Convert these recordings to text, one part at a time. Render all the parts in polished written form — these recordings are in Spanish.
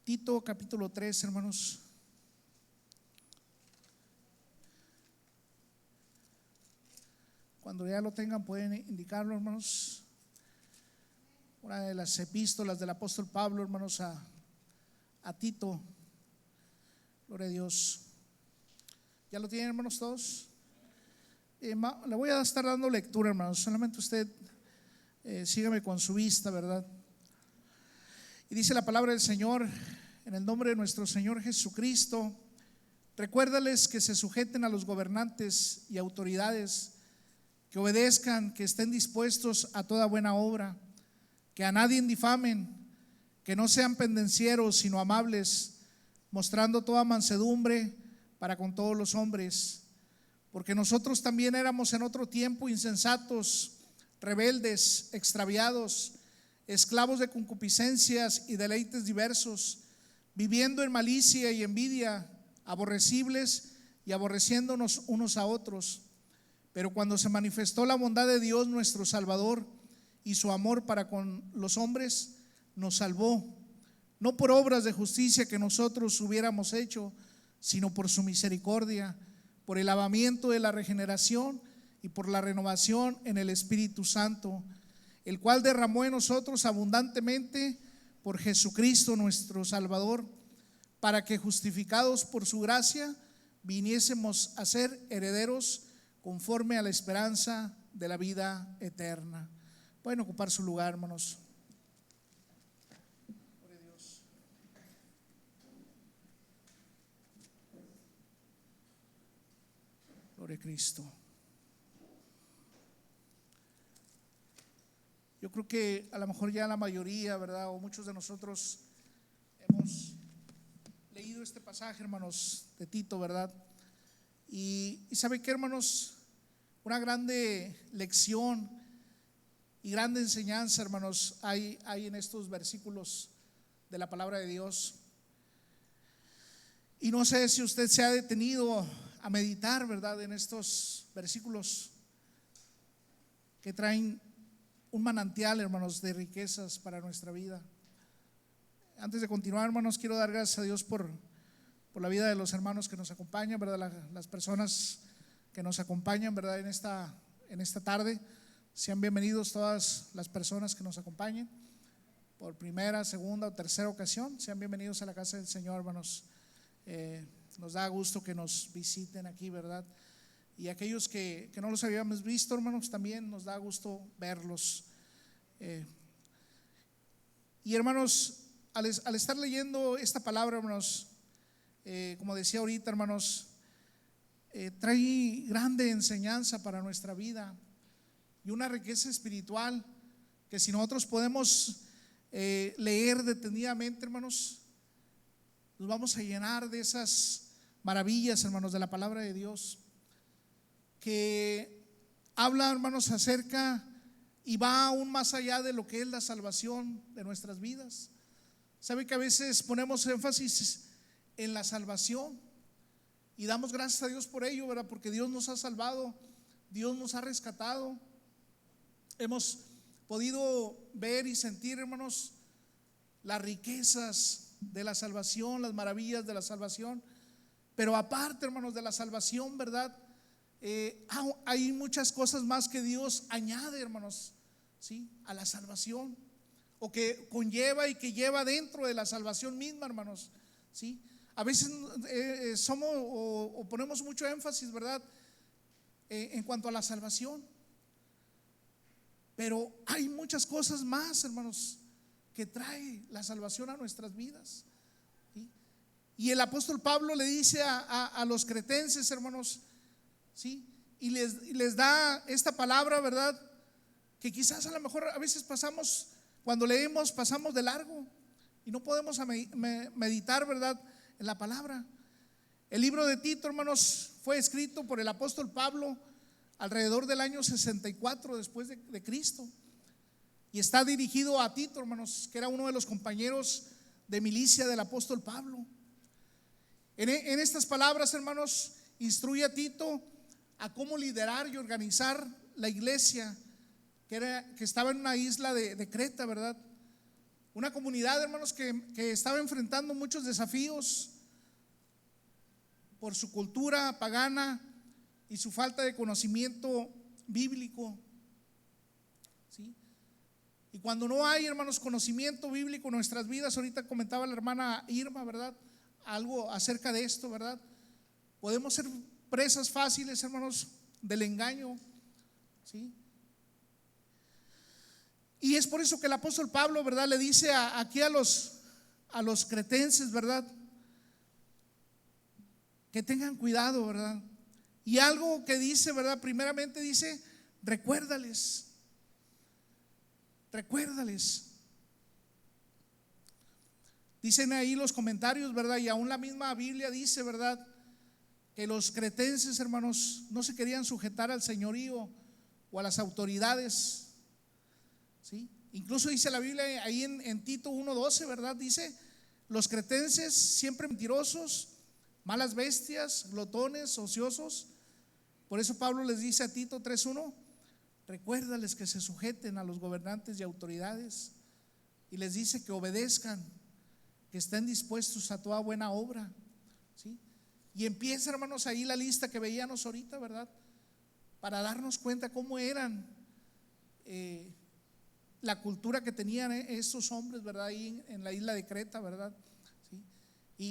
Tito capítulo 3, hermanos. Cuando ya lo tengan pueden indicarlo, hermanos. Una de las epístolas del apóstol Pablo, hermanos, a Tito. Gloria a Dios. ¿Ya lo tienen, hermanos, todos? Le voy a estar dando lectura, hermanos. Solamente usted sígame con su vista, ¿verdad? Y dice la palabra del Señor: en el nombre de nuestro Señor Jesucristo, recuérdales que se sujeten a los gobernantes y autoridades, que obedezcan, que estén dispuestos a toda buena obra, que a nadie difamen, que no sean pendencieros, sino amables, mostrando toda mansedumbre para con todos los hombres. Porque nosotros también éramos en otro tiempo insensatos, rebeldes, extraviados, esclavos de concupiscencias y deleites diversos, viviendo en malicia y envidia, aborrecibles y aborreciéndonos unos a otros. Pero cuando se manifestó la bondad de Dios nuestro Salvador y su amor para con los hombres, nos salvó, no por obras de justicia que nosotros hubiéramos hecho, sino por su misericordia, por el lavamiento de la regeneración y por la renovación en el Espíritu Santo, el cual derramó en nosotros abundantemente por Jesucristo nuestro Salvador, para que justificados por su gracia viniésemos a ser herederos conforme a la esperanza de la vida eterna. Pueden ocupar su lugar, hermanos. Gloria a Dios. Gloria a Cristo. Yo creo que a lo mejor ya la mayoría, ¿verdad? O muchos de nosotros hemos leído este pasaje, hermanos, de Tito, ¿verdad? Y ¿sabe qué, hermanos? Una grande lección y grande enseñanza, hermanos, hay en estos versículos de la palabra de Dios. Y no sé si usted se ha detenido a meditar, ¿verdad?, en estos versículos que traen un manantial, hermanos, de riquezas para nuestra vida. Antes de continuar, hermanos, quiero dar gracias a Dios por la vida de los hermanos que nos acompañan, ¿verdad? Las personas que nos acompañan, ¿verdad?, en esta tarde. Sean bienvenidos todas las personas que nos acompañen por primera, segunda o tercera ocasión. Sean bienvenidos a la casa del Señor, hermanos. Nos da gusto que nos visiten aquí, ¿verdad? Y aquellos que no los habíamos visto, hermanos, también nos da gusto verlos. Y hermanos, al estar leyendo esta palabra, hermanos, como decía ahorita, hermanos, trae grande enseñanza para nuestra vida y una riqueza espiritual que si nosotros podemos leer detenidamente, hermanos, nos vamos a llenar de esas maravillas, hermanos, de la palabra de Dios, que habla, hermanos, acerca y va aún más allá de lo que es la salvación de nuestras vidas. Sabe que a veces ponemos énfasis en la salvación y damos gracias a Dios por ello, ¿verdad? Porque Dios nos ha salvado, Dios nos ha rescatado. Hemos podido ver y sentir, hermanos, las riquezas de la salvación, las maravillas de la salvación. Pero aparte, hermanos, de la salvación, ¿verdad? Hay muchas cosas más que Dios añade, hermanos, ¿sí?, a la salvación, o que conlleva y que lleva dentro de la salvación misma, hermanos, ¿sí? A veces somos o ponemos mucho énfasis, ¿verdad?, en cuanto a la salvación, pero hay muchas cosas más, hermanos, que trae la salvación a nuestras vidas, ¿sí? Y el apóstol Pablo le dice a los cretenses, hermanos, ¿sí?, y les da esta palabra, ¿verdad?, que quizás a lo mejor a veces pasamos, cuando leemos, pasamos de largo y no podemos meditar, ¿verdad?, en la palabra. El libro de Tito, hermanos, fue escrito por el apóstol Pablo alrededor del año 64 después de Cristo, y está dirigido a Tito, hermanos, que era uno de los compañeros de milicia del apóstol Pablo. En estas palabras, hermanos, instruye a Tito a cómo liderar y organizar la iglesia que estaba en una isla de Creta, ¿verdad? Una comunidad, hermanos, que estaba enfrentando muchos desafíos por su cultura pagana y su falta de conocimiento bíblico. ¿Sí? Y cuando no hay, hermanos, conocimiento bíblico en nuestras vidas, ahorita comentaba la hermana Irma, ¿verdad? Algo acerca de esto, ¿verdad? Podemos ser presas fáciles, hermanos, del engaño. ¿Sí? Y es por eso que el apóstol Pablo, ¿verdad?, le dice aquí a los cretenses, ¿verdad?, que tengan cuidado, ¿verdad? Y algo que dice, ¿verdad?, primeramente dice, recuérdales. Dicen ahí los comentarios, ¿verdad? Y aún la misma Biblia dice, ¿verdad?, que los cretenses, hermanos, no se querían sujetar al señorío o a las autoridades. ¿Sí? Incluso dice la Biblia ahí en Tito 1:12, ¿verdad? Dice, los cretenses siempre mentirosos, malas bestias, glotones, ociosos. Por eso Pablo les dice a Tito 3:1, recuérdales que se sujeten a los gobernantes y autoridades, y les dice que obedezcan, que estén dispuestos a toda buena obra. ¿Sí? Y empieza, hermanos, ahí la lista que veíamos ahorita, ¿verdad?, para darnos cuenta cómo eran la cultura que tenían estos hombres, ¿verdad?, ahí en la isla de Creta, ¿verdad? ¿Sí?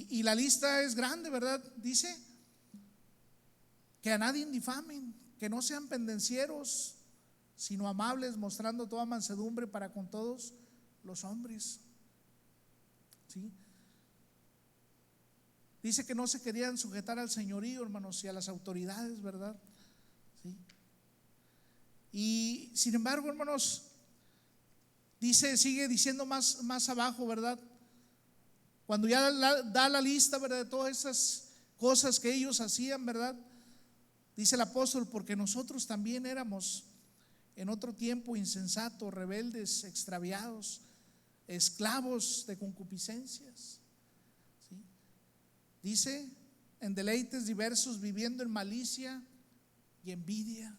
Y la lista es grande, ¿verdad? Dice que a nadie difamen, que no sean pendencieros, sino amables, mostrando toda mansedumbre para con todos los hombres. ¿Sí? Dice que no se querían sujetar al señorío, hermanos, y a las autoridades, ¿verdad? ¿Sí? Y sin embargo, hermanos, dice, sigue diciendo más abajo, ¿verdad? Cuando ya da la lista, ¿verdad?, de todas esas cosas que ellos hacían, ¿verdad? Dice el apóstol, porque nosotros también éramos en otro tiempo insensatos, rebeldes, extraviados, esclavos de concupiscencias. ¿Sí? Dice, en deleites diversos, viviendo en malicia y envidia.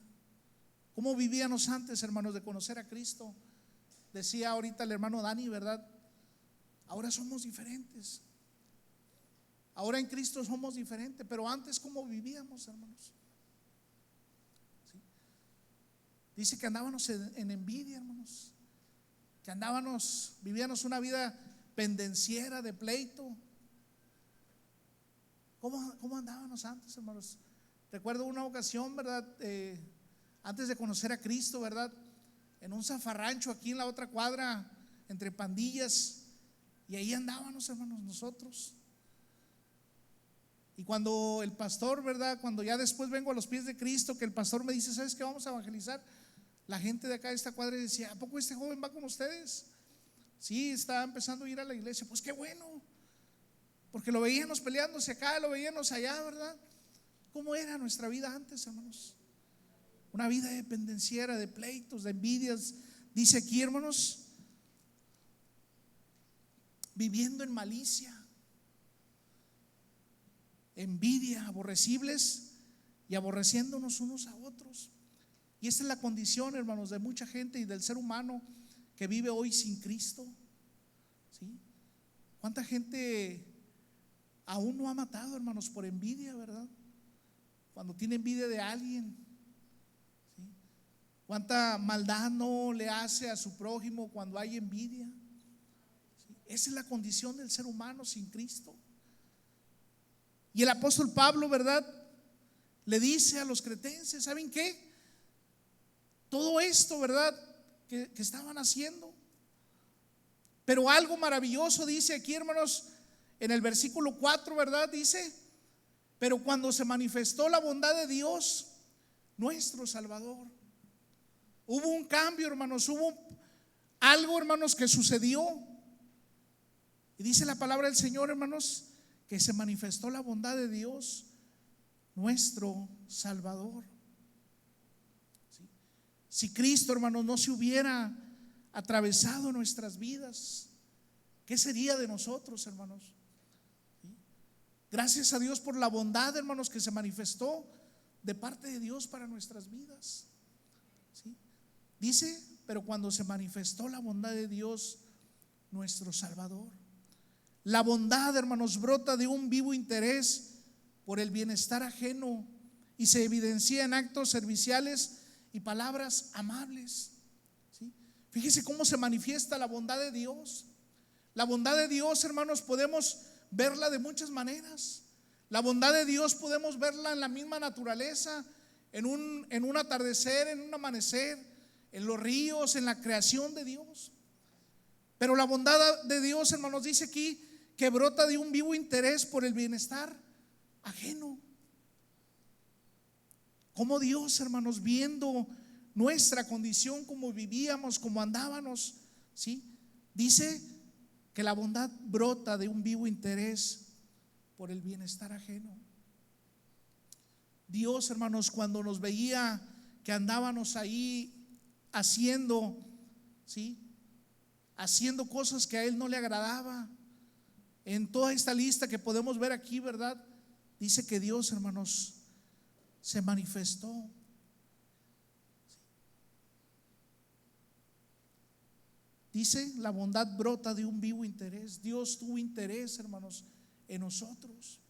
¿Cómo vivíamos antes, hermanos, de conocer a Cristo? Decía ahorita el hermano Dani, ¿verdad? Ahora somos diferentes. Ahora en Cristo somos diferentes, pero antes ¿cómo vivíamos, hermanos? ¿Sí? Dice que andábamos en envidia, hermanos. Que vivíamos una vida pendenciera, de pleito. ¿Cómo andábamos antes, hermanos? Recuerdo una ocasión, ¿verdad? Antes de conocer a Cristo, ¿verdad?, en un zafarrancho aquí en la otra cuadra, entre pandillas, y ahí andábamos, hermanos, nosotros. Y cuando el pastor, ¿verdad?, cuando ya después vengo a los pies de Cristo, que el pastor me dice, ¿sabes qué? Vamos a evangelizar. La gente de acá de esta cuadra decía, ¿a poco este joven va con ustedes? Sí, estaba empezando a ir a la iglesia. Pues qué bueno, porque lo veíamos peleándose acá, lo veíamos allá, ¿verdad? ¿Cómo era nuestra vida antes, hermanos? Una vida de pendenciera, de pleitos, de envidias. Dice aquí, hermanos, viviendo en malicia, envidia, aborrecibles y aborreciéndonos unos a otros. Y esa es la condición, hermanos, de mucha gente y del ser humano que vive hoy sin Cristo. ¿Sí? ¿Cuánta gente aún no ha matado, hermanos, por envidia, verdad? Cuando tiene envidia de alguien. ¿Cuánta maldad no le hace a su prójimo cuando hay envidia? ¿Sí? Esa es la condición del ser humano sin Cristo. Y el apóstol Pablo, ¿verdad?, le dice a los cretenses, ¿saben qué? Todo esto, ¿verdad?, que estaban haciendo. Pero algo maravilloso dice aquí, hermanos, en el versículo 4, ¿verdad? Dice, pero cuando se manifestó la bondad de Dios, nuestro Salvador. Hubo un cambio, hermanos, hubo algo, hermanos, que sucedió. Y dice la palabra del Señor, hermanos, que se manifestó la bondad de Dios, nuestro Salvador. ¿Sí? Si Cristo, hermanos, no se hubiera atravesado nuestras vidas, ¿qué sería de nosotros, hermanos? ¿Sí? Gracias a Dios por la bondad, hermanos, que se manifestó de parte de Dios para nuestras vidas. ¿Sí? Dice, pero cuando se manifestó la bondad de Dios, nuestro Salvador. La bondad, hermanos, brota de un vivo interés por el bienestar ajeno y se evidencia en actos serviciales y palabras amables. ¿Sí? Fíjese cómo se manifiesta la bondad de Dios. La bondad de Dios, hermanos, podemos verla de muchas maneras. La bondad de Dios podemos verla en la misma naturaleza, en un atardecer, en un amanecer, en los ríos, en la creación de Dios. Pero la bondad de Dios, hermanos, dice aquí que brota de un vivo interés por el bienestar ajeno. Como Dios, hermanos, viendo nuestra condición, como vivíamos, como andábamos, ¿sí? Dice que la bondad brota de un vivo interés por el bienestar ajeno. Dios, hermanos, cuando nos veía que andábamos ahí haciendo, ¿sí?, haciendo cosas que a Él no le agradaba, en toda esta lista que podemos ver aquí, ¿verdad? Dice que Dios, hermanos, se manifestó. Dice, la bondad brota de un vivo interés. Dios tuvo interés, hermanos, en nosotros,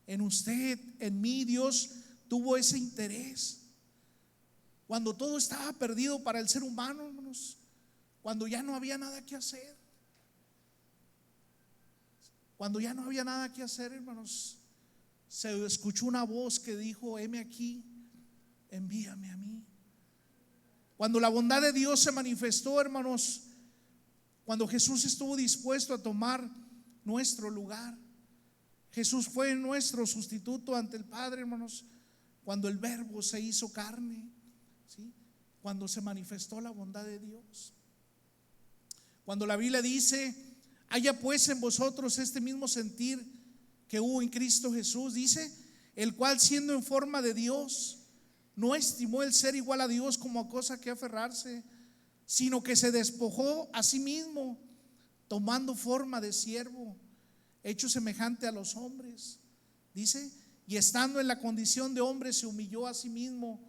en usted, en mí. Dios tuvo ese interés. Cuando todo estaba perdido para el ser humano, hermanos, cuando ya no había nada que hacer, cuando ya no había nada que hacer, hermanos, se escuchó una voz que dijo: heme aquí, envíame a mí. Cuando la bondad de Dios se manifestó, hermanos, cuando Jesús estuvo dispuesto a tomar nuestro lugar, Jesús fue nuestro sustituto ante el Padre, hermanos. Cuando el Verbo se hizo carne, ¿sí?, cuando se manifestó la bondad de Dios. Cuando la Biblia dice: haya pues en vosotros este mismo sentir que hubo en Cristo Jesús, dice, el cual siendo en forma de Dios, no estimó el ser igual a Dios como a cosa que aferrarse, sino que se despojó a sí mismo, tomando forma de siervo, hecho semejante a los hombres. Dice, y estando en la condición de hombre se humilló a sí mismo,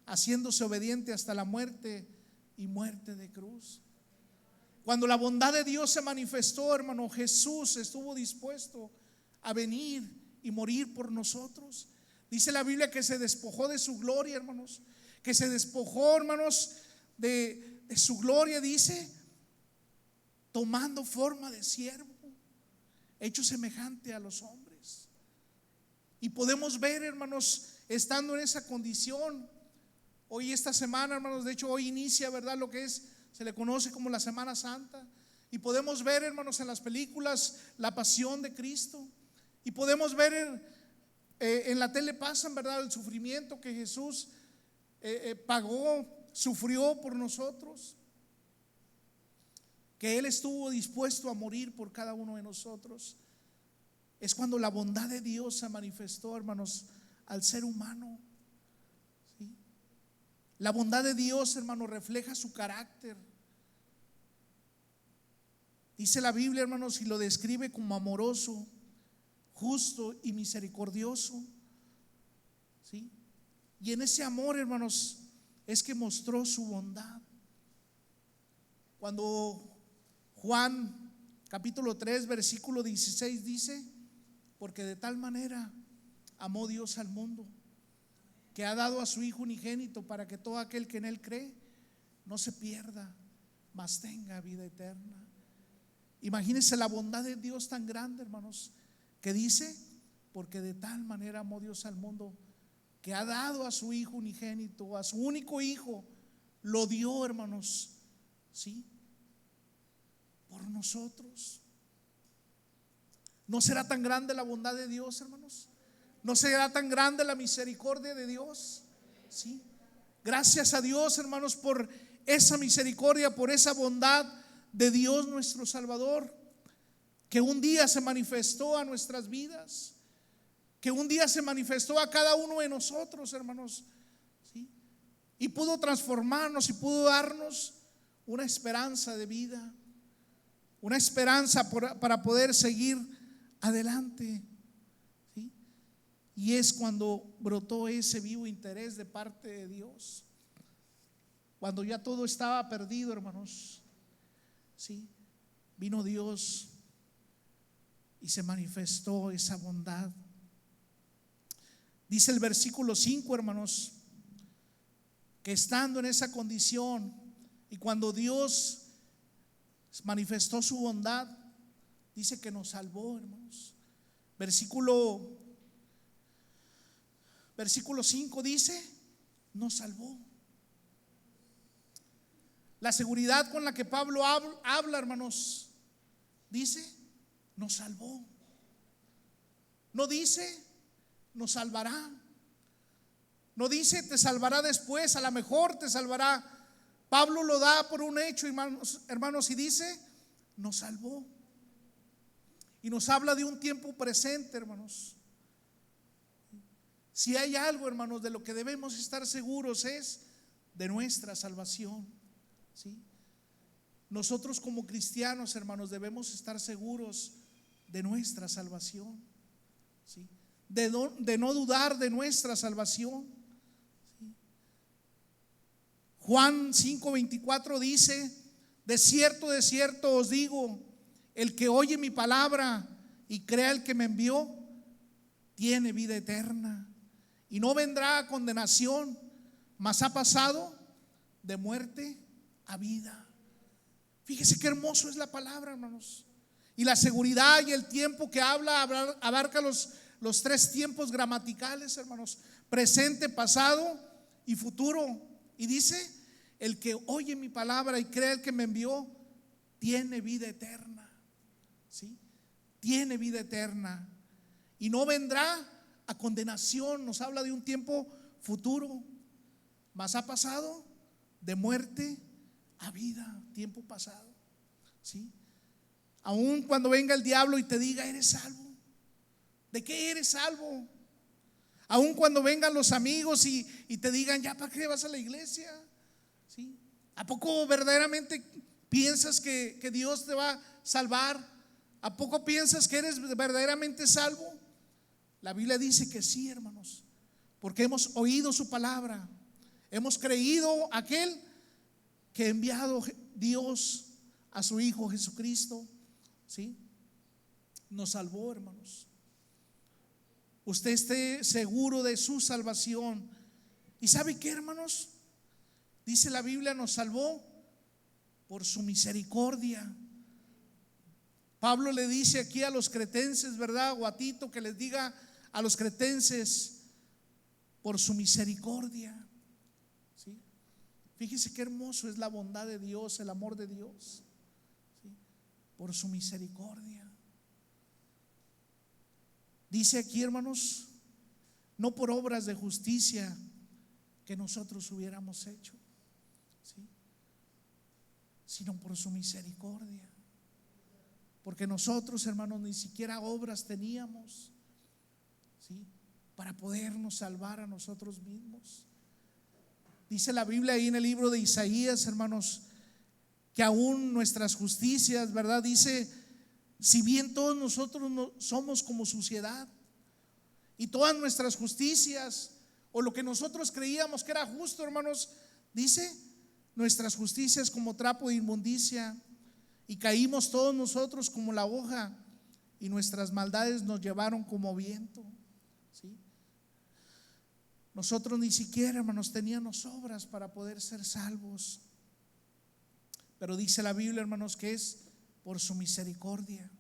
haciéndose obediente hasta la muerte y muerte de cruz. Cuando la bondad de Dios se manifestó, hermano, Jesús estuvo dispuesto a venir y morir por nosotros. Dice la Biblia que se despojó de su gloria, hermanos, que se despojó, hermanos, de su gloria, dice, tomando forma de siervo, hecho semejante a los hombres. Y podemos ver, hermanos, estando en esa condición, hoy esta semana, hermanos, de hecho hoy inicia, ¿verdad?, lo que se le conoce como la Semana Santa. Y podemos ver, hermanos, en las películas la pasión de Cristo. Y podemos ver en la tele pasan, ¿verdad?, el sufrimiento que Jesús pagó, sufrió por nosotros, que Él estuvo dispuesto a morir por cada uno de nosotros. Es cuando la bondad de Dios se manifestó, hermanos, al ser humano, ¿sí? La bondad de Dios, hermanos, refleja su carácter. Dice la Biblia, hermanos, y lo describe como amoroso, justo y misericordioso, ¿sí? Y en ese amor, hermanos, es que mostró su bondad. Cuando Juan capítulo 3 versículo 16 dice: porque de tal manera amó Dios al mundo, que ha dado a su Hijo unigénito, para que todo aquel que en Él cree no se pierda, mas tenga vida eterna. Imagínense la bondad de Dios tan grande, hermanos, que dice: porque de tal manera amó Dios al mundo, que ha dado a su Hijo unigénito, a su único Hijo, lo dio, hermanos, ¿sí?, por nosotros. ¿No será tan grande la bondad de Dios, hermanos? ¿No será tan grande la misericordia de Dios? ¿Sí? Gracias a Dios, hermanos, por esa misericordia, por esa bondad de Dios nuestro Salvador, que un día se manifestó a nuestras vidas, que un día se manifestó a cada uno de nosotros, hermanos, ¿sí?, y pudo transformarnos y pudo darnos una esperanza de vida, una esperanza para poder seguir adelante, ¿sí? Y es cuando brotó ese vivo interés de parte de Dios, cuando ya todo estaba perdido, hermanos, ¿sí? vino Dios y se manifestó esa bondad. Dice el versículo 5, hermanos, que estando en esa condición y cuando Dios manifestó su bondad, dice que nos salvó, hermanos. Versículo 5 dice, nos salvó. La seguridad con la que Pablo habla, hermanos, dice, nos salvó. No dice, nos salvará. No dice, te salvará después, a lo mejor te salvará. Pablo lo da por un hecho, hermanos, y dice, nos salvó. Y nos habla de un tiempo presente, hermanos. Si hay algo, hermanos, de lo que debemos estar seguros es de nuestra salvación, ¿sí? Nosotros como cristianos, hermanos, debemos estar seguros de nuestra salvación, ¿sí? De no dudar de nuestra salvación, ¿sí? Juan 5:24 dice, de cierto os digo, el que oye mi palabra y crea el que me envió, tiene vida eterna y no vendrá a condenación, mas ha pasado de muerte a vida. Fíjese qué hermoso es la palabra, hermanos. Y la seguridad y el tiempo que habla abarca los tres tiempos gramaticales, hermanos: presente, pasado y futuro. Y dice, el que oye mi palabra y cree el que me envió, tiene vida eterna, ¿sí? Tiene vida eterna y no vendrá a condenación. Nos habla de un tiempo futuro, mas ha pasado de muerte a vida, tiempo pasado, ¿sí? Aun cuando venga el diablo y te diga, eres salvo, ¿de qué eres salvo? Aun cuando vengan los amigos y te digan, ya para qué vas a la iglesia, ¿sí? ¿A poco verdaderamente piensas que Dios te va a salvar? ¿A poco piensas que eres verdaderamente salvo? La Biblia dice que sí, hermanos, porque hemos oído su palabra, hemos creído aquel que ha enviado Dios a su Hijo Jesucristo, ¿sí? Nos salvó, hermanos. Usted esté seguro de su salvación. ¿Y sabe qué, hermanos? Dice la Biblia, nos salvó por su misericordia. Pablo le dice aquí a los cretenses, ¿verdad? O a Tito, que les diga a los cretenses, por su misericordia, ¿sí? Fíjese qué hermoso es la bondad de Dios, el amor de Dios, ¿sí? Por su misericordia. Dice aquí, hermanos, no por obras de justicia que nosotros hubiéramos hecho, ¿sí? Sino por su misericordia. Porque nosotros, hermanos, ni siquiera obras teníamos, ¿sí? Para podernos salvar a nosotros mismos. Dice la Biblia ahí en el libro de Isaías, hermanos, que aún nuestras justicias, ¿verdad? Dice, si bien todos nosotros no somos como suciedad, y todas nuestras justicias, o lo que nosotros creíamos que era justo, hermanos, dice, nuestras justicias como trapo de inmundicia, y caímos todos nosotros como la hoja, y nuestras maldades nos llevaron como viento, ¿sí? Nosotros ni siquiera, hermanos, teníamos obras para poder ser salvos. Pero dice la Biblia, hermanos, que es por su misericordia.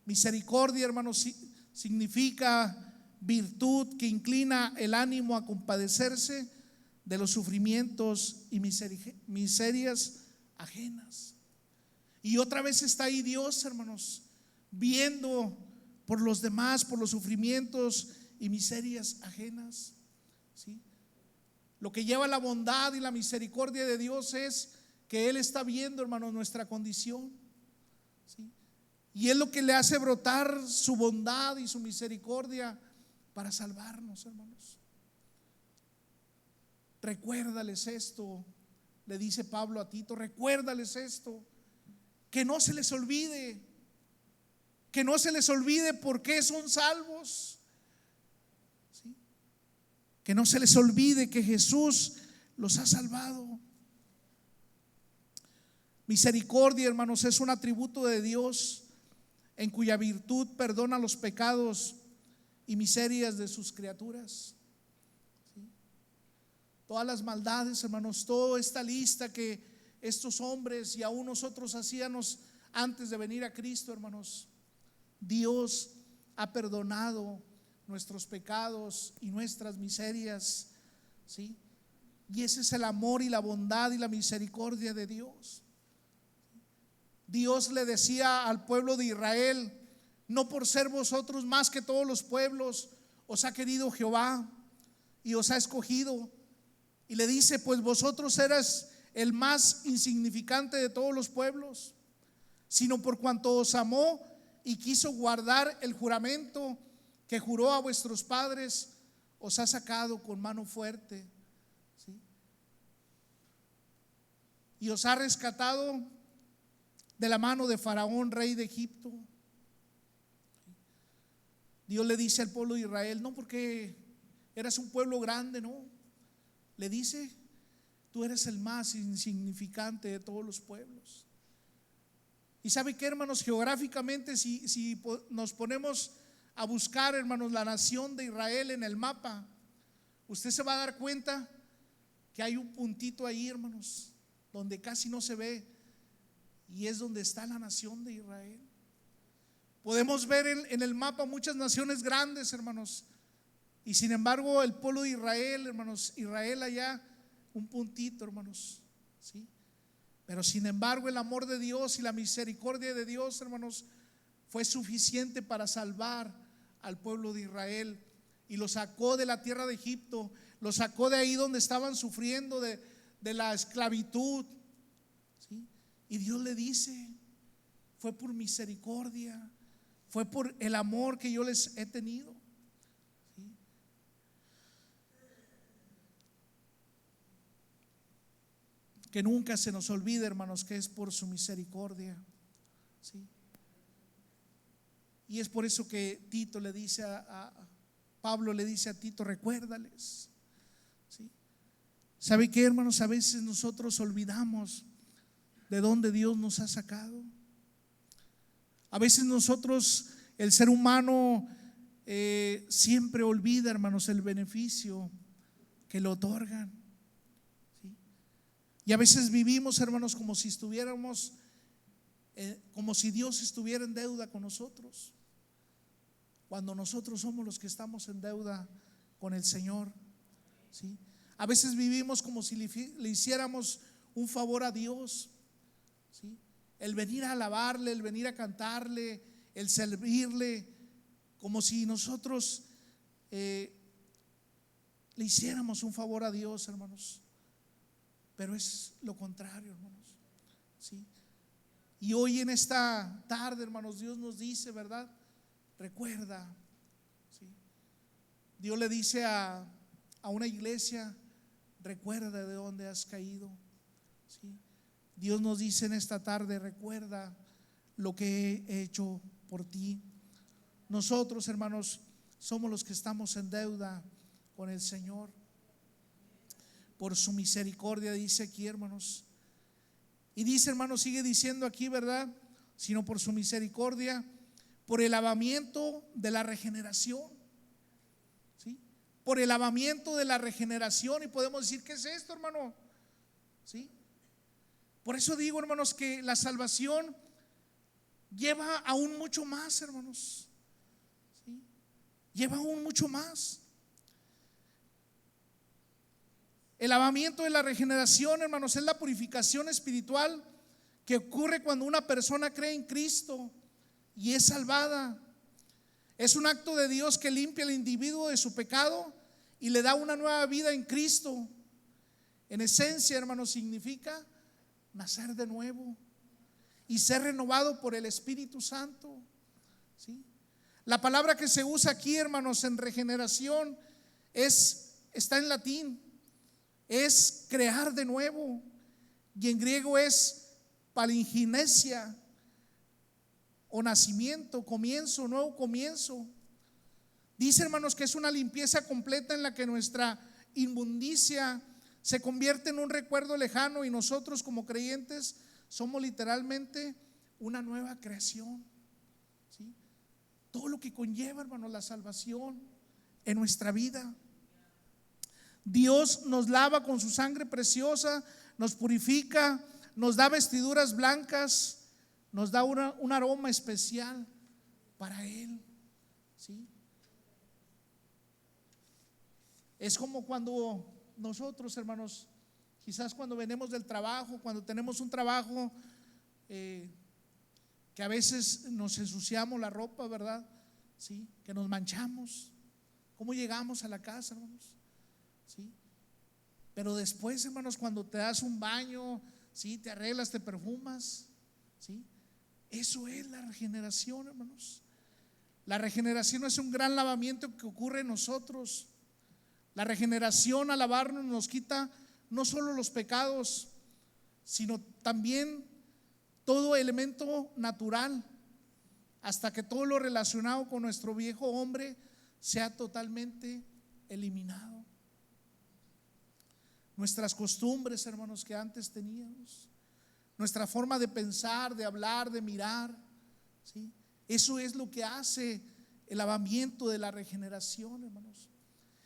Misericordia, hermanos, significa virtud que inclina el ánimo a compadecerse de los sufrimientos y miserias ajenas. Y otra vez está ahí Dios, hermanos, viendo por los demás, por los sufrimientos y miserias ajenas, ¿sí? Lo que lleva la bondad y la misericordia de Dios es que Él está viendo, hermanos, nuestra condición, ¿sí? Y es lo que le hace brotar su bondad y su misericordia para salvarnos, hermanos. Recuérdales esto, le dice Pablo a Tito, recuérdales esto, que no se les olvide, que no se les olvide por qué son salvos, ¿sí? Que no se les olvide que Jesús los ha salvado. Misericordia, hermanos, es un atributo de Dios en cuya virtud perdona los pecados y miserias de sus criaturas. ¿Sí? Todas las maldades, hermanos, toda esta lista que estos hombres y aún nosotros hacíamos antes de venir a Cristo, hermanos, Dios ha perdonado nuestros pecados y nuestras miserias, ¿sí? Y ese es el amor y la bondad y la misericordia de Dios. Dios le decía al pueblo de Israel: no por ser vosotros más que todos los pueblos os ha querido Jehová y os ha escogido. Y le dice: pues vosotros eras el más insignificante de todos los pueblos, sino por cuanto os amó y quiso guardar el juramento que juró a vuestros padres, os ha sacado con mano fuerte, ¿sí? Y os ha rescatado de la mano de Faraón, rey de Egipto. Dios le dice al pueblo de Israel: no porque eras un pueblo grande, no. Le dice: tú eres el más insignificante de todos los pueblos. Y sabe que, hermanos, geográficamente, si nos ponemos a buscar, hermanos, la nación de Israel en el mapa, usted se va a dar cuenta que hay un puntito ahí, hermanos, donde casi no se ve, y es donde está la nación de Israel. Podemos ver en el mapa muchas naciones grandes, hermanos, y sin embargo el pueblo de Israel, hermanos, Israel allá, un puntito, hermanos, ¿sí? Pero sin embargo el amor de Dios y la misericordia de Dios, hermanos, fue suficiente para salvar al pueblo de Israel, y lo sacó de la tierra de Egipto, lo sacó de ahí donde estaban sufriendo de la esclavitud, ¿sí? Y Dios le dice: fue por misericordia, fue por el amor que yo les he tenido, ¿sí? Que nunca se nos olvide, hermanos, que es por su misericordia, ¿sí? Y es por eso que Tito le dice Pablo le dice a Tito: recuérdales, ¿sí? ¿Sabe qué, hermanos? A veces nosotros olvidamos de dónde Dios nos ha sacado. A veces nosotros, el ser humano, siempre olvida, hermanos, el beneficio que le otorgan, ¿sí? Y a veces vivimos, hermanos, como si estuviéramos, como si Dios estuviera en deuda con nosotros, cuando nosotros somos los que estamos en deuda con el Señor, ¿sí? A veces vivimos como si le hiciéramos un favor a Dios, ¿sí? El venir a alabarle, el venir a cantarle, el servirle, como si nosotros le hiciéramos un favor a Dios, hermanos. Pero es lo contrario, hermanos, ¿sí? Y hoy en esta tarde, hermanos, Dios nos dice, ¿verdad? Recuerda, ¿sí? Dios le dice a una iglesia: recuerda de dónde has caído, ¿sí? Dios nos dice en esta tarde: recuerda lo que he hecho por ti. Nosotros, hermanos, somos los que estamos en deuda con el Señor. Por su misericordia, dice aquí, hermanos. Y dice, hermanos, sigue diciendo aquí, ¿verdad? Sino por su misericordia, por el lavamiento de la regeneración, ¿sí? Por el lavamiento de la regeneración. Y podemos decir: ¿qué es esto, hermano? ¿Sí? Por eso digo, hermanos, que la salvación lleva aún mucho más, hermanos, ¿sí? Lleva aún mucho más. El lavamiento de la regeneración, hermanos, es la purificación espiritual que ocurre cuando una persona cree en Cristo y es salvada. Es un acto de Dios que limpia al individuo de su pecado y le da una nueva vida en Cristo. En esencia, hermanos, significa nacer de nuevo y ser renovado por el Espíritu Santo, ¿sí? La palabra que se usa aquí, hermanos, en regeneración está en latín, es crear de nuevo, y en griego es palinginesia, o nacimiento, comienzo, nuevo comienzo. Dice, hermanos, que es una limpieza completa en la que nuestra inmundicia se convierte en un recuerdo lejano y nosotros como creyentes somos literalmente una nueva creación, ¿sí? Todo lo que conlleva, hermanos, la salvación en nuestra vida. Dios nos lava con su sangre preciosa, nos purifica, nos da vestiduras blancas, nos da un aroma especial para Él, ¿sí? Es como cuando nosotros, hermanos, quizás cuando venimos del trabajo, cuando tenemos un trabajo que a veces nos ensuciamos la ropa, ¿verdad? ¿Sí? Que nos manchamos. ¿Cómo llegamos a la casa, hermanos? ¿Sí? Pero después, hermanos, cuando te das un baño, ¿sí? Te arreglas, te perfumas, ¿sí? Eso es la regeneración, hermanos. La regeneración es un gran lavamiento que ocurre en nosotros. La regeneración, al lavarnos, nos quita no solo los pecados, sino también todo elemento natural, hasta que todo lo relacionado con nuestro viejo hombre sea totalmente eliminado. Nuestras costumbres, hermanos, que antes teníamos, nuestra forma de pensar, de hablar, de mirar, ¿sí? Eso es lo que hace el lavamiento de la regeneración, hermanos.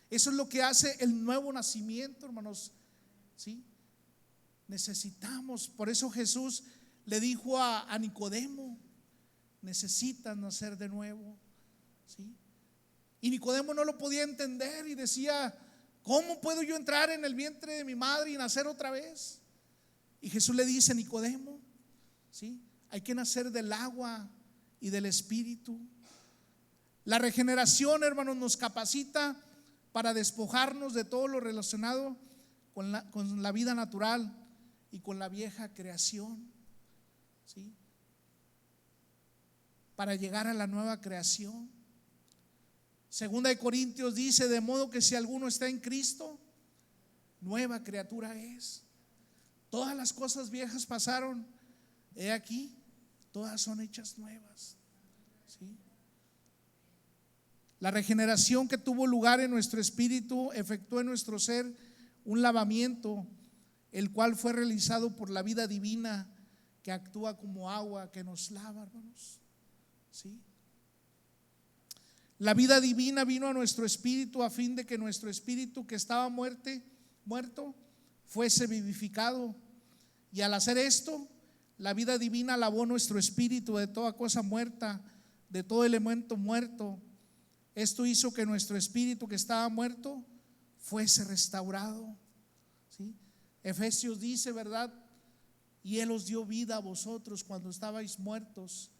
Eso es lo que hace el nuevo nacimiento, hermanos, ¿sí? Necesitamos, por eso Jesús le dijo a Nicodemo: necesitas nacer de nuevo, ¿sí? Y Nicodemo no lo podía entender y decía: ¿cómo puedo yo entrar en el vientre de mi madre y nacer otra vez? Y Jesús le dice: Nicodemo, ¿sí? Hay que nacer del agua y del Espíritu. La regeneración, hermanos, nos capacita para despojarnos de todo lo relacionado con la vida natural y con la vieja creación, ¿sí? Para llegar a la nueva creación. Segunda de Corintios dice: de modo que si alguno está en Cristo, nueva criatura es. Todas las cosas viejas pasaron, he aquí, todas son hechas nuevas, ¿sí? La regeneración que tuvo lugar en nuestro espíritu efectuó en nuestro ser un lavamiento, el cual fue realizado por la vida divina que actúa como agua que nos lava, hermanos, ¿sí? La vida divina vino a nuestro espíritu a fin de que nuestro espíritu que estaba muerto fuese vivificado. Y al hacer esto, la vida divina lavó nuestro espíritu de toda cosa muerta, de todo elemento muerto. Esto hizo que nuestro espíritu que estaba muerto fuese restaurado, ¿sí? Efesios dice, ¿verdad? Y Él os dio vida a vosotros cuando estabais muertos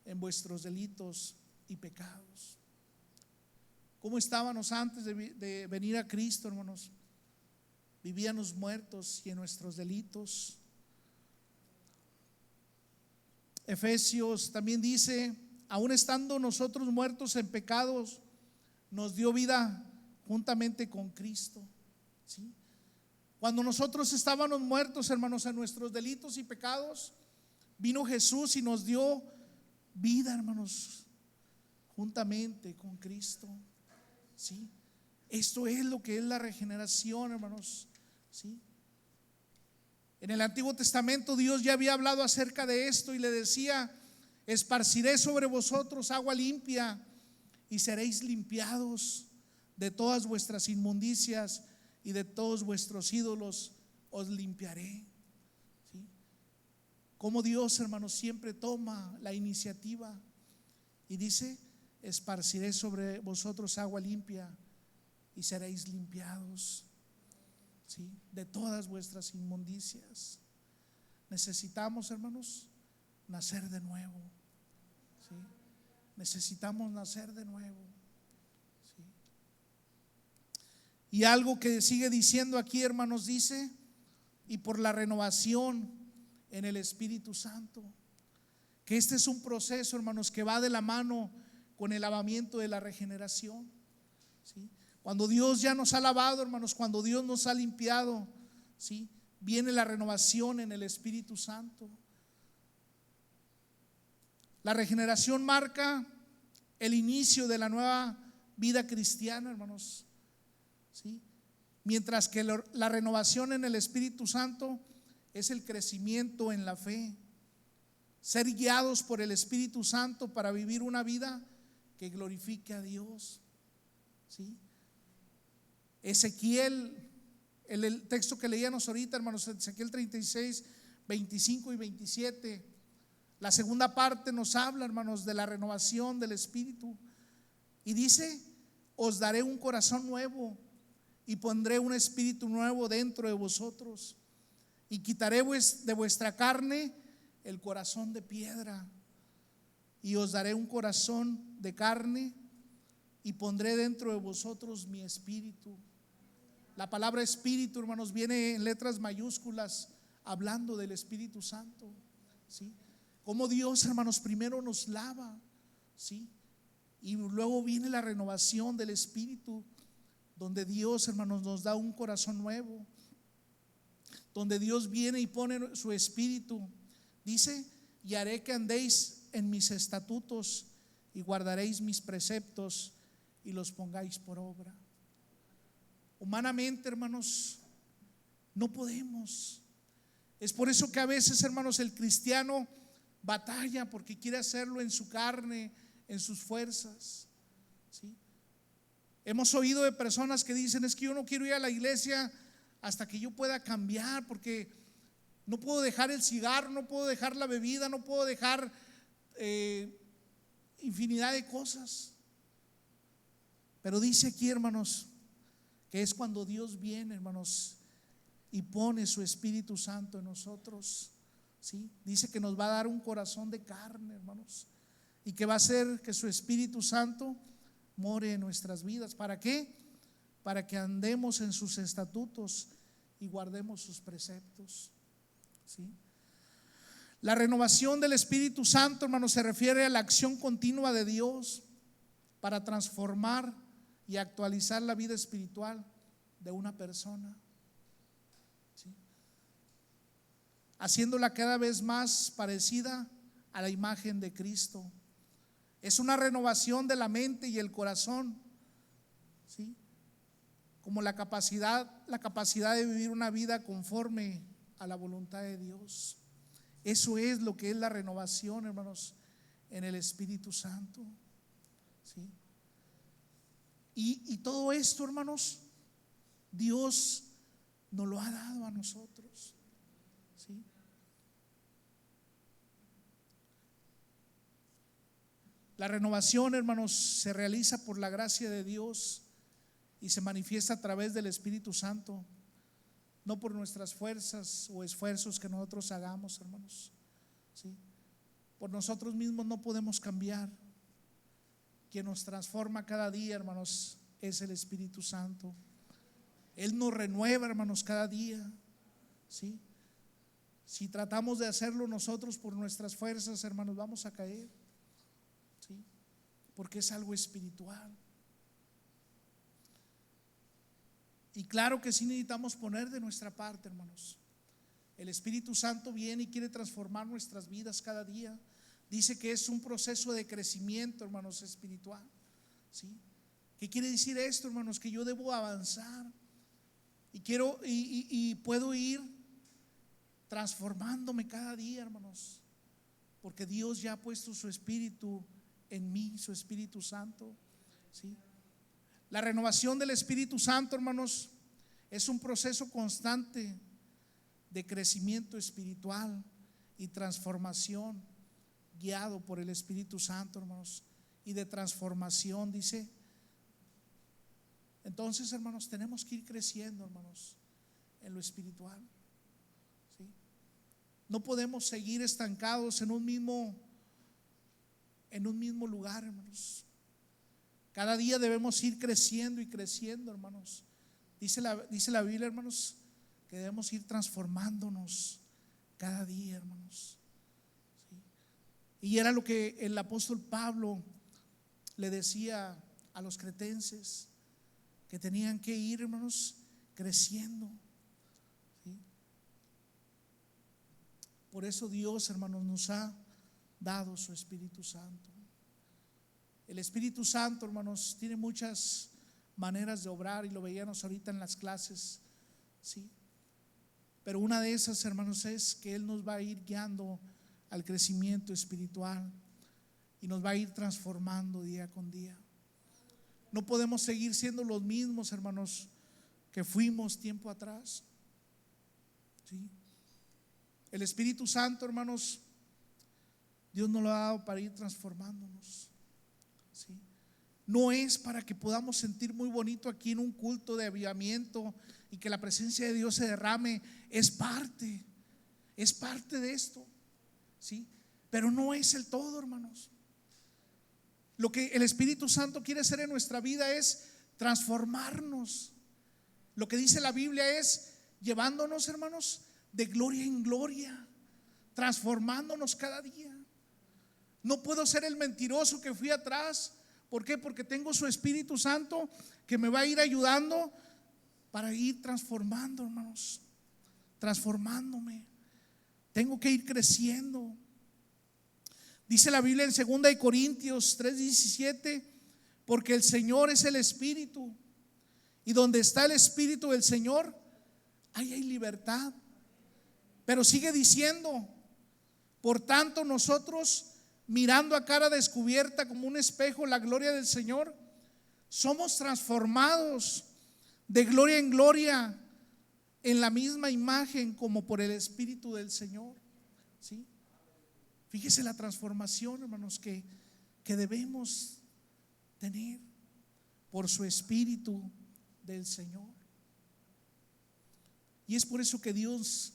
en vuestros delitos y pecados. ¿Cómo estábamos antes de venir a Cristo, hermanos? Vivíamos muertos y en nuestros delitos. Efesios también dice: aun estando nosotros muertos en pecados, nos dio vida juntamente con Cristo, ¿sí? Cuando nosotros estábamos muertos, hermanos, en nuestros delitos y pecados, vino Jesús y nos dio vida, hermanos, juntamente con Cristo, ¿sí? Esto es lo que es la regeneración, hermanos, ¿sí? En el Antiguo Testamento Dios ya había hablado acerca de esto y le decía: esparciré sobre vosotros agua limpia y seréis limpiados de todas vuestras inmundicias y de todos vuestros ídolos os limpiaré, ¿sí? Como Dios, hermanos, siempre toma la iniciativa y dice: esparciré sobre vosotros agua limpia y seréis limpiados, ¿sí? De todas vuestras inmundicias. Necesitamos, hermanos, nacer de nuevo, ¿sí? Necesitamos nacer de nuevo, ¿sí? Y algo que sigue diciendo aquí, hermanos, dice: y por la renovación en el Espíritu Santo. Que este es un proceso, hermanos, que va de la mano con el lavamiento de la regeneración, ¿sí? Cuando Dios ya nos ha lavado, hermanos, cuando Dios nos ha limpiado, ¿sí? Viene la renovación en el Espíritu Santo. La regeneración marca el inicio de la nueva vida cristiana, hermanos, ¿sí? Mientras que la renovación en el Espíritu Santo es el crecimiento en la fe, ser guiados por el Espíritu Santo para vivir una vida que glorifique a Dios. ¿Sí? Ezequiel, el texto que leíamos ahorita, hermanos, Ezequiel 36, 25 y 27, la segunda parte nos habla, hermanos, de la renovación del Espíritu. Y dice: os daré un corazón nuevo y pondré un espíritu nuevo dentro de vosotros, y quitaré de vuestra carne el corazón de piedra, y os daré un corazón de carne, y pondré dentro de vosotros mi espíritu. La palabra espíritu, hermanos, viene en letras mayúsculas hablando del Espíritu Santo. ¿Sí? Como Dios, hermanos, primero nos lava, ¿sí? Y luego viene la renovación del Espíritu, donde Dios, hermanos, nos da un corazón nuevo, donde Dios viene y pone su Espíritu. Dice: y haré que andéis en mis estatutos y guardaréis mis preceptos y los pongáis por obra. Humanamente, hermanos, no podemos. Es por eso que a veces, hermanos, el cristiano batalla porque quiere hacerlo en su carne, en sus fuerzas. ¿Sí? Hemos oído de personas que dicen: es que yo no quiero ir a la iglesia hasta que yo pueda cambiar, porque no puedo dejar el cigarro, no puedo dejar la bebida, no puedo dejar infinidad de cosas. Pero dice aquí, hermanos, que es cuando Dios viene, hermanos, y pone su Espíritu Santo en nosotros. ¿Sí? Dice que nos va a dar un corazón de carne, hermanos, y que va a hacer que su Espíritu Santo more en nuestras vidas. ¿Para qué? Para que andemos en sus estatutos y guardemos sus preceptos. ¿Sí? La renovación del Espíritu Santo, hermanos, se refiere a la acción continua de Dios para transformar y actualizar la vida espiritual de una persona. ¿Sí? Haciéndola cada vez más parecida a la imagen de Cristo. Es una renovación de la mente y el corazón, ¿sí? Como la capacidad de vivir una vida conforme a la voluntad de Dios. Eso es lo que es la renovación, hermanos, en el Espíritu Santo. ¿Sí? Y todo esto, hermanos, Dios nos lo ha dado a nosotros. ¿Sí? La renovación, hermanos, se realiza por la gracia de Dios y se manifiesta a través del Espíritu Santo, no por nuestras fuerzas o esfuerzos que nosotros hagamos, hermanos. ¿Sí? Por nosotros mismos no podemos cambiar. Quien nos transforma cada día, hermanos, es el Espíritu Santo. Él nos renueva, hermanos, cada día. ¿Sí? Si tratamos de hacerlo nosotros por nuestras fuerzas, hermanos, vamos a caer. ¿Sí? Porque es algo espiritual. Y claro que sí necesitamos poner de nuestra parte, hermanos. El Espíritu Santo viene y quiere transformar nuestras vidas cada día. Dice que es un proceso de crecimiento, hermanos, espiritual. ¿Sí? ¿Qué quiere decir esto, hermanos? Que yo debo avanzar y quiero y puedo ir transformándome cada día, hermanos, porque Dios ya ha puesto su Espíritu en mí, su Espíritu Santo. ¿Sí? La renovación del Espíritu Santo, hermanos, es un proceso constante de crecimiento espiritual y transformación, guiado por el Espíritu Santo, hermanos, y de transformación, dice. Entonces, hermanos, tenemos que ir creciendo, hermanos, en lo espiritual. ¿Sí? No podemos seguir estancados en un mismo lugar, hermanos. Cada día debemos ir creciendo y creciendo, hermanos. Dice la Biblia, hermanos, que debemos ir transformándonos cada día, hermanos. ¿Sí? Y era lo que el apóstol Pablo le decía a los cretenses, que tenían que ir, hermanos, creciendo. ¿Sí? Por eso Dios, hermanos, nos ha dado su Espíritu Santo. El Espíritu Santo, hermanos, tiene muchas maneras de obrar y lo veíamos ahorita en las clases. ¿Sí? Pero una de esas, hermanos, es que Él nos va a ir guiando al crecimiento espiritual y nos va a ir transformando día con día. No podemos seguir siendo los mismos, hermanos, que fuimos tiempo atrás. ¿Sí? El Espíritu Santo, hermanos, Dios nos lo ha dado para ir transformándonos. ¿Sí? No es para que podamos sentir muy bonito aquí en un culto de avivamiento y que la presencia de Dios se derrame. Es parte de esto, ¿sí? Pero no es el todo, hermanos. Lo que el Espíritu Santo quiere hacer en nuestra vida es transformarnos. Lo que dice la Biblia es llevándonos, hermanos, de gloria en gloria, transformándonos cada día. No puedo ser el mentiroso que fui atrás. ¿Por qué? Porque tengo su Espíritu Santo que me va a ir ayudando para ir transformando, hermanos, transformándome. Tengo que ir creciendo. Dice la Biblia en 2 Corintios 3:17, porque el Señor es el Espíritu, y donde está el Espíritu del Señor, ahí hay libertad. Pero sigue diciendo, por tanto nosotros, mirando a cara descubierta como un espejo la gloria del Señor, somos transformados de gloria en gloria en la misma imagen como por el Espíritu del Señor. ¿Sí? Fíjese la transformación, hermanos, que debemos tener por su Espíritu del Señor. Y es por eso que Dios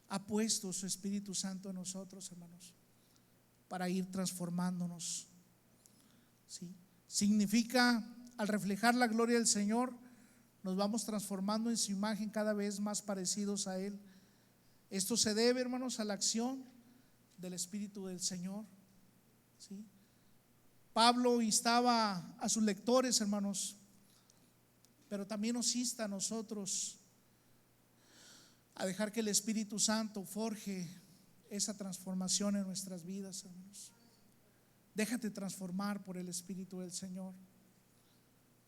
ha puesto su Espíritu Santo en nosotros, hermanos, para ir transformándonos. ¿Sí? Significa, al reflejar la gloria del Señor, nos vamos transformando en su imagen cada vez más parecidos a Él. Esto se debe, hermanos, a la acción del Espíritu del Señor. ¿Sí? Pablo instaba a sus lectores, hermanos, pero también nos insta a nosotros a dejar que el Espíritu Santo forje esa transformación en nuestras vidas, hermanos. Déjate transformar por el Espíritu del Señor.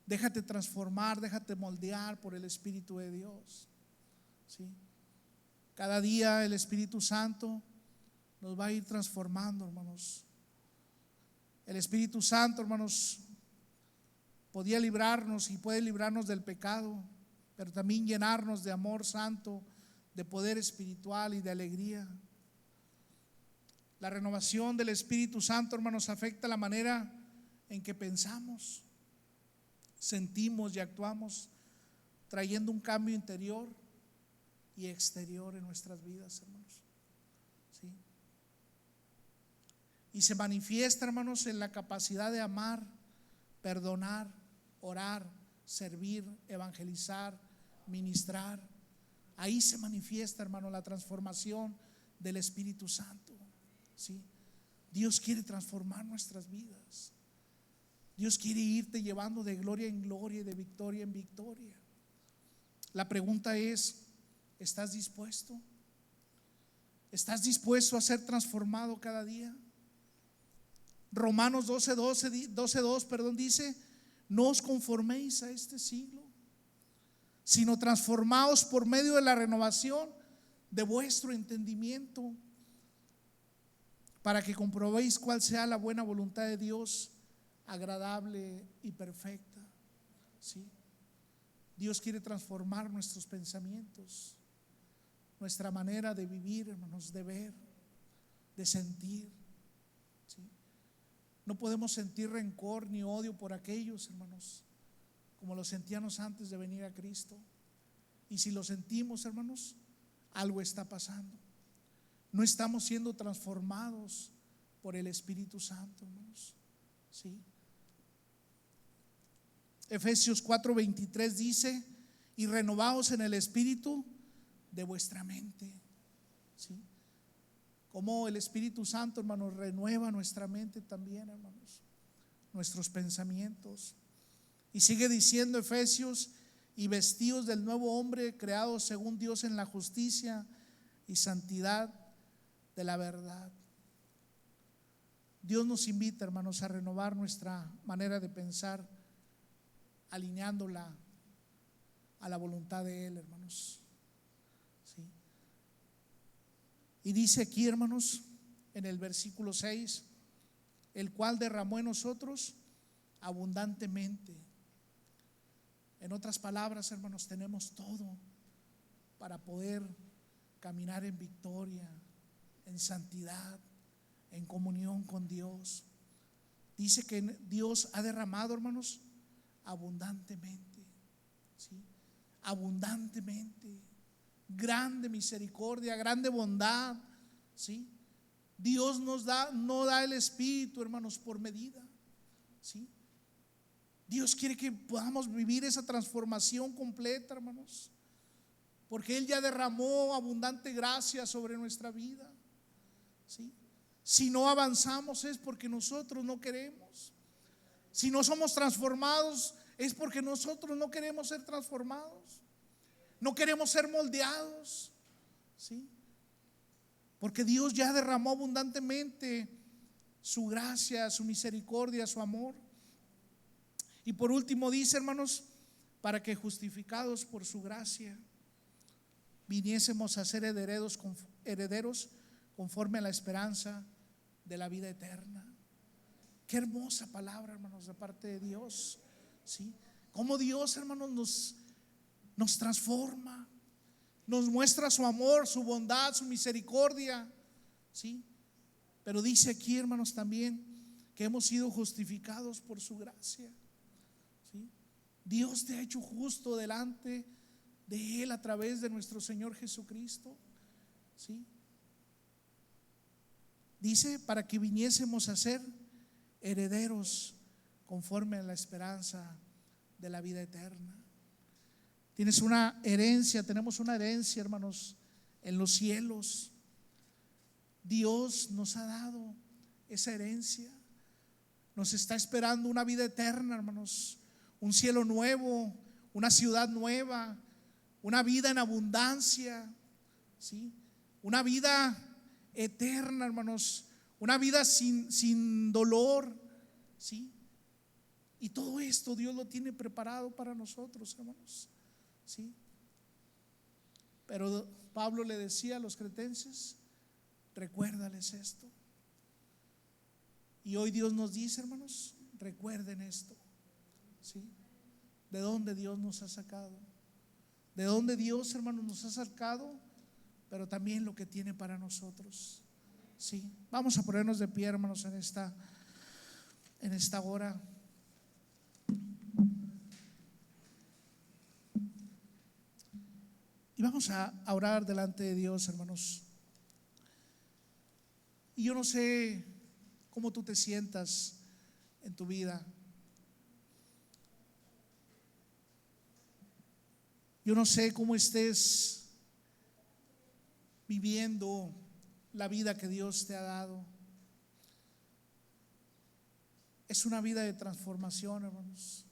Déjate transformar, déjate moldear por el Espíritu de Dios. ¿Sí? Cada día el Espíritu Santo nos va a ir transformando, hermanos. El Espíritu Santo, hermanos, podía librarnos y puede librarnos del pecado, pero también llenarnos de amor santo, de poder espiritual y de alegría. La renovación del Espíritu Santo, hermanos, afecta la manera en que pensamos, sentimos y actuamos, trayendo un cambio interior y exterior en nuestras vidas, hermanos. ¿Sí? Y se manifiesta, hermanos, en la capacidad de amar, perdonar, orar, servir, evangelizar, ministrar. Ahí se manifiesta, hermano, la transformación del Espíritu Santo. ¿Sí? Dios quiere transformar nuestras vidas. Dios quiere irte llevando de gloria en gloria y de victoria en victoria. La pregunta es, ¿estás dispuesto? ¿Estás dispuesto a ser transformado cada día? Romanos 12:2 dice, no os conforméis a este siglo, sino transformaos por medio de la renovación de vuestro entendimiento, para que comprobéis cuál sea la buena voluntad de Dios, agradable y perfecta. ¿Sí? Dios quiere transformar nuestros pensamientos, nuestra manera de vivir, hermanos, de ver, de sentir. ¿Sí? No podemos sentir rencor ni odio por aquellos, hermanos, como lo sentíamos antes de venir a Cristo. Y si lo sentimos, hermanos, algo está pasando. No estamos siendo transformados por el Espíritu Santo, hermanos. ¿Sí? Efesios 4:23 dice, y renovaos en el espíritu de vuestra mente. ¿Sí? Como el Espíritu Santo, hermanos, renueva nuestra mente también, hermanos, nuestros pensamientos. Y sigue diciendo Efesios, y vestidos del nuevo hombre creado según Dios en la justicia y santidad de la verdad. Dios nos invita, hermanos, a renovar nuestra manera de pensar, alineándola a la voluntad de Él, hermanos. ¿Sí? Y dice aquí, hermanos, en el versículo 6, el cual derramó en nosotros abundantemente. En otras palabras, hermanos, tenemos todo para poder caminar en victoria, en santidad, en comunión con Dios. Dice que Dios ha derramado, hermanos, abundantemente, ¿sí? Abundantemente, grande misericordia, grande bondad, ¿sí? Dios no da el Espíritu, hermanos, por medida, ¿sí? Dios quiere que podamos vivir esa transformación completa, hermanos, porque Él ya derramó abundante gracia sobre nuestra vida, ¿sí? Si no avanzamos es porque nosotros no queremos. Si no somos transformados es porque nosotros no queremos ser transformados, no queremos ser moldeados, ¿sí? Porque Dios ya derramó abundantemente su gracia, su misericordia, su amor. Y por último dice, hermanos, para que justificados por su gracia viniésemos a ser herederos conforme a la esperanza de la vida eterna. Qué hermosa palabra, hermanos, de parte de Dios, ¿sí? Cómo Dios, hermanos, nos transforma, nos muestra su amor, su bondad, su misericordia, ¿sí? Pero dice aquí, hermanos, también que hemos sido justificados por su gracia, ¿sí? Dios te ha hecho justo delante de Él a través de nuestro Señor Jesucristo, ¿sí? Dice para que viniésemos a ser herederos conforme a la esperanza de la vida eterna. Tienes una herencia, tenemos una herencia, hermanos, en los cielos. Dios nos ha dado esa herencia. Nos está esperando una vida eterna, hermanos, un cielo nuevo, una ciudad nueva, una vida en abundancia, ¿sí? Una vida eterna, hermanos, una vida sin dolor, ¿sí? Y todo esto Dios lo tiene preparado para nosotros, hermanos, ¿sí? Pero Pablo le decía a los cretenses: recuérdales esto. Y hoy Dios nos dice, hermanos, recuerden esto, ¿sí? De dónde Dios nos ha sacado, de dónde Dios, hermanos, nos ha sacado, pero también lo que tiene para nosotros, ¿sí? Vamos a ponernos de pie, hermanos, en esta hora. Y vamos a orar delante de Dios, hermanos. Y yo no sé cómo tú te sientas en tu vida. Yo no sé cómo estés viviendo la vida que Dios te ha dado. Es una vida de transformación, hermanos.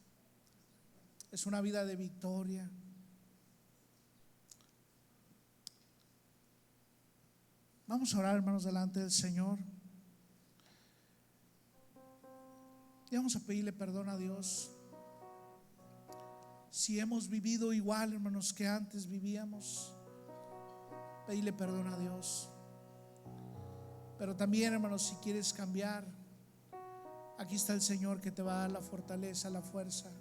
Es una vida de victoria. Vamos a orar, hermanos, delante del Señor. Y vamos a pedirle perdón a Dios si hemos vivido igual, hermanos, que antes vivíamos. Pedirle perdón a Dios. Pero también, hermanos, si quieres cambiar, aquí está el Señor que te va a dar la fortaleza, la fuerza.